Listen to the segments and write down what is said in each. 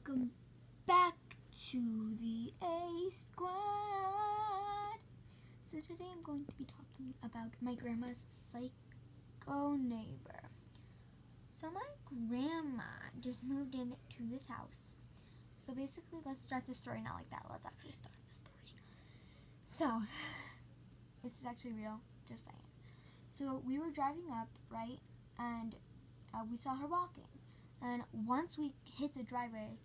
Welcome back to the A Squad. So today I'm going to be talking about my grandma's psycho neighbor. So my grandma just moved into this house. So basically, let's start the story not like that. Let's actually start the story. So, this is actually real, just saying. So we were driving up, right, and we saw her walking. And once we hit the driveway,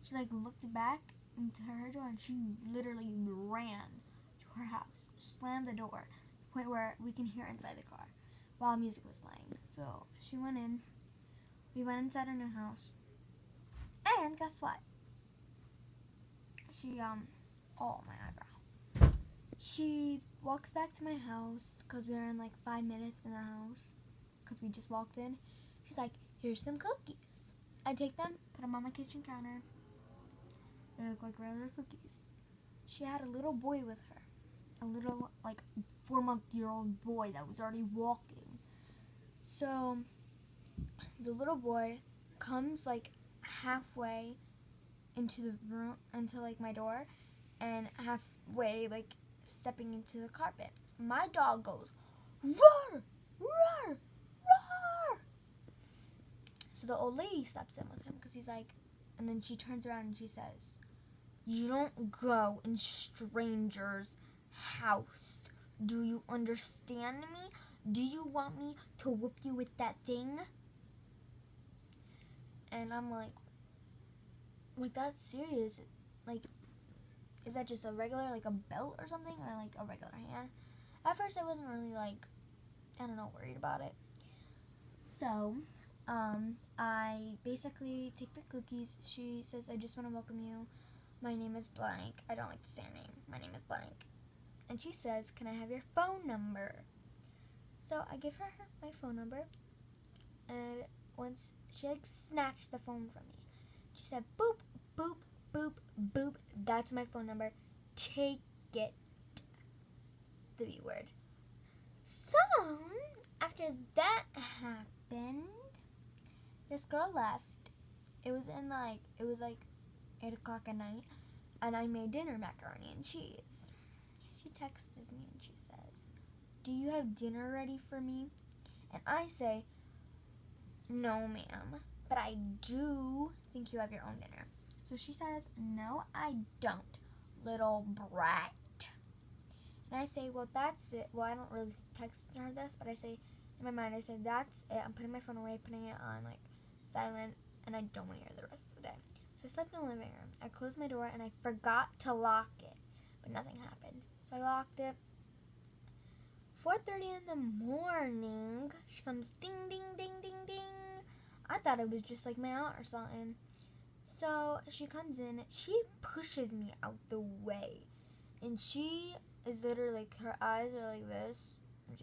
she looked back into her door and she literally ran to her house, slammed the door to the point where we can hear inside the car while music was playing. So she went in, we went inside her new house, and guess what? She, oh, my eyebrow. She walks back to my house because we were in 5 minutes in the house because we just walked in. She's like, here's some cookies. I take them, put them on my kitchen counter. They look like regular cookies. She had a little boy with her. A little, 4-month-old boy that was already walking. So, the little boy comes, halfway into the room, into, my door, and halfway, stepping into the carpet. My dog goes, roar, roar, roar. So the old lady steps in with him because he's like, and then she turns around and she says, you don't go in strangers' house. Do you understand me? Do you want me to whoop you with that thing? And I'm like, that's serious? Is that just a regular, a belt or something? Or, a regular hand? At first I wasn't really, worried about it. So, I basically take the cookies. She says, I just want to welcome you. My name is blank. I don't like to say her name. My name is blank. And she says, can I have your phone number? So I give her my phone number. And once she snatched the phone from me, she said, boop, boop, boop, boop. That's my phone number. Take it. The B word. So, after that happened, this girl left. It was 8 o'clock at night, and I made dinner macaroni and cheese. She texts me and she says, do you have dinner ready for me? And I say, no, ma'am, but I do think you have your own dinner. So she says, no, I don't, little brat. And I say, well, that's it. Well, I don't really text her this, but I say, in my mind, I say, that's it. I'm putting my phone away, putting it on, silent, and I don't want to hear the rest of the day. So I slept in the living room. I closed my door, and I forgot to lock it, but nothing happened. So I locked it. 4:30 in the morning, she comes ding, ding, ding, ding, ding. I thought it was just my aunt or something. So she comes in, she pushes me out the way, and she is literally, her eyes are like this, and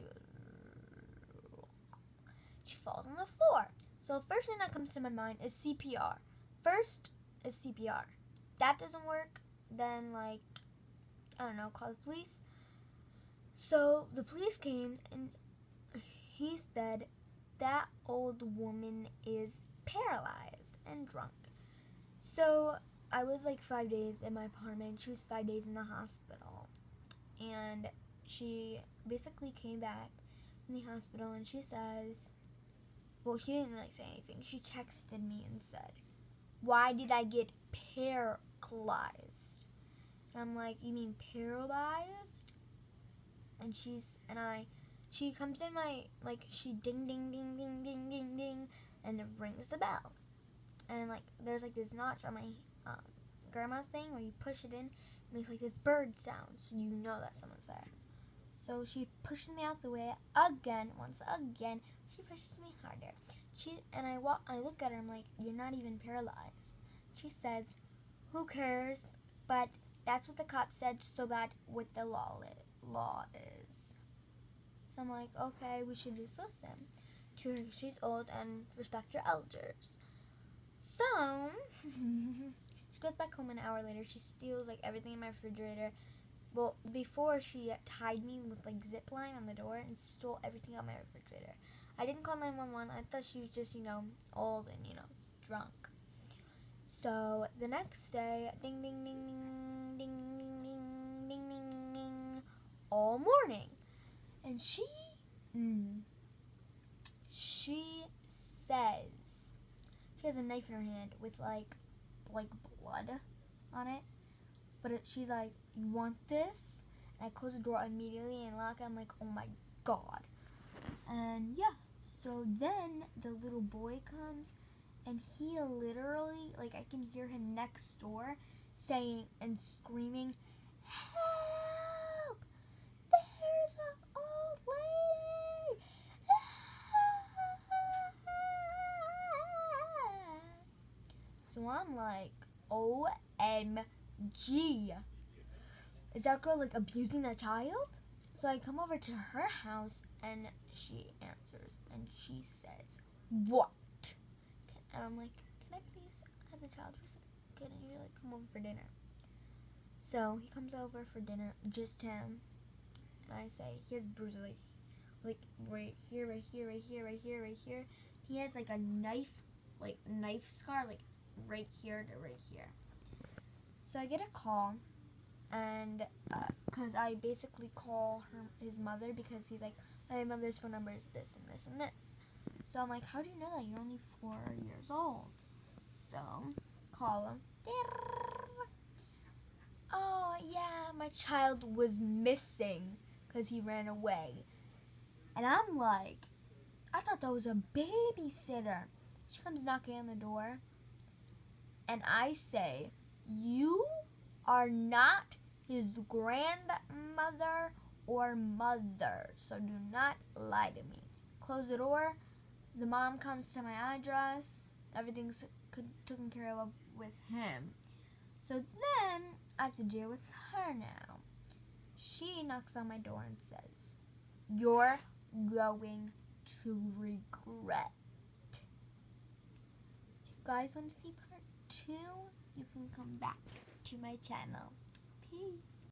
she falls on the floor. So the first thing that comes to my mind is CPR. First is CPR. If that doesn't work, then call the police. So the police came and he said that old woman is paralyzed and drunk. So I was 5 days in my apartment. She was 5 days in the hospital. And she basically came back from the hospital and she says, well, she didn't really say anything. She texted me and said, why did I get paralyzed? And I'm like, you mean paralyzed? And she comes in my, she ding, ding, ding, ding, ding, ding, ding, and it rings the bell. And, there's, this notch on my grandma's thing where you push it in, it makes, this bird sound, so you know that someone's there. So she pushes me out the way again, once again. She pushes me harder. I look at her, I'm like, you're not even paralyzed. She says, who cares? But that's what the cop said, so that's what the law is. So I'm like, okay, we should just listen to her. She's old and respect your elders. So, she goes back home an hour later. She steals, everything in my refrigerator. Well, before she tied me with, zip line on the door and stole everything out of my refrigerator. I didn't call 911. I thought she was just, old and, drunk. So the next day, ding ding ding ding ding ding ding ding ding ding, all morning, and she says she has a knife in her hand with like blood on it, but she's like, "You want this?" And I close the door immediately and lock it. I'm like, "Oh my god!" And yeah, so then the little boy comes. And he literally, like, I can hear him next door saying and screaming, "Help! There's an old lady!" So I'm like, OMG. Is that girl, like, abusing that child? So I come over to her house, and she answers, and she says, "What?" And I'm like, "Can I please have the child for a second? Can you like come over for dinner?" So he comes over for dinner, just him. And I say, he has bruises like right here, right here, right here, right here, right here. He has like a knife scar, like right here to right here. So I get a call, and because I basically call his mother, because he's like, my mother's phone number is this and this and this. So I'm like, "How do you know that? You're only 4 years old." So, call him. "Oh, yeah, my child was missing because he ran away." And I'm like, I thought that was a babysitter. She comes knocking on the door. And I say, "You are not his grandmother or mother. So do not lie to me." Close the door. The mom comes to my address. Everything's taken care of with him. So then I have to deal with her now. She knocks on my door and says, "You're going to regret." If you guys want to see part 2, you can come back to my channel. Peace.